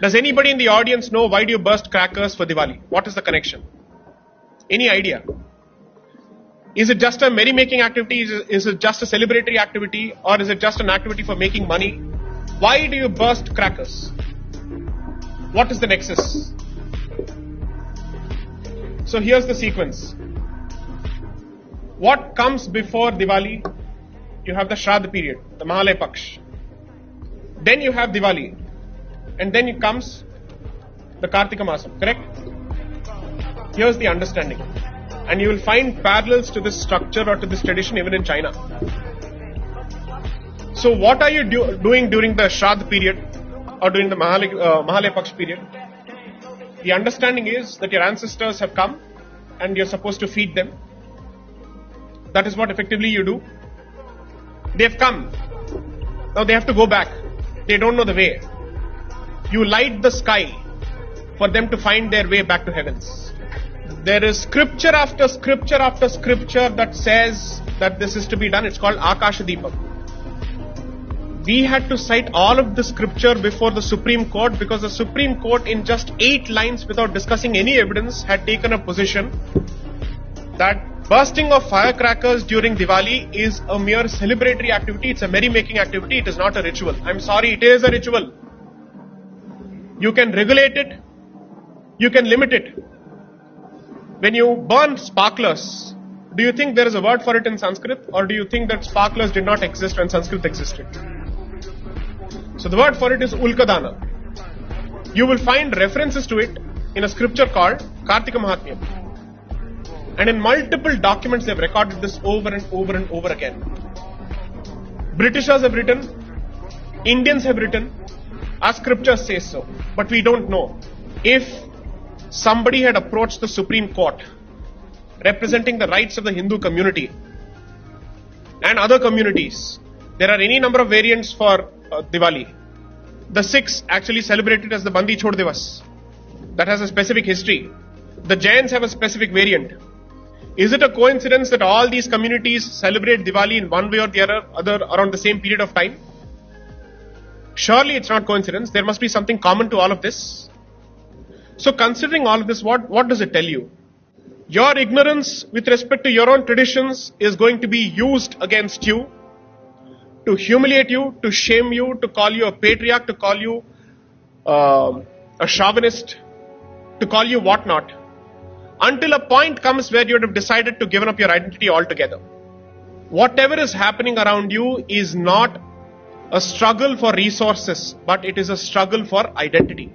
Does anybody in the audience know why do you burst crackers for Diwali? What is the connection? Any idea? Is it just a merry-making activity? Is it just a celebratory activity? Or is it just an activity for making money? Why do you burst crackers? What is the nexus? So here's the sequence. What comes before Diwali? You have the Shraddha period, the Mahalaya Paksh. Then you have Diwali. And then it comes the Kartika Masam, correct? Here's the understanding. And you will find parallels to this structure or to this tradition even in China. So what are you doing during the Shraddha period or during the Mahalaya Paksh period? The understanding is that your ancestors have come and you're supposed to feed them. That is what effectively you do. They have come. Now they have to go back. They don't know the way. You light the sky for them to find their way back to heavens. There is scripture after scripture after scripture that says that this is to be done. It's called Sai Deepak. We had to cite all of the scripture before the Supreme Court because the Supreme Court in just 8 lines without discussing any evidence had taken a position that bursting of firecrackers during Diwali is a mere celebratory activity. It's a merry-making activity. It is not a ritual. I'm sorry, it is a ritual. You can regulate it. You can limit it. When you burn sparklers, do you think there is a word for it in Sanskrit? Or do you think that sparklers did not exist when Sanskrit existed? So the word for it is Ulkadana. You will find references to it in a scripture called Kartika Mahatmyam. And in multiple documents they have recorded this over and over and over again. Britishers have written, Indians have written, our scriptures say so. But we don't know. If somebody had approached the Supreme Court representing the rights of the Hindu community and other communities, there are any number of variants for Diwali. The Sikhs actually celebrate it as the Bandi Chhod Divas. That has a specific history. The Jains have a specific variant. Is it a coincidence that all these communities celebrate Diwali in one way or the other around the same period of time? Surely it's not coincidence. There must be something common to all of this. So considering all of this, what does it tell you? Your ignorance with respect to your own traditions is going to be used against you to humiliate you, to shame you, to call you a patriarch, to call you a chauvinist, to call you whatnot, until a point comes where you have decided to give up your identity altogether. Whatever is happening around you is not a struggle for resources, but it is a struggle for identity.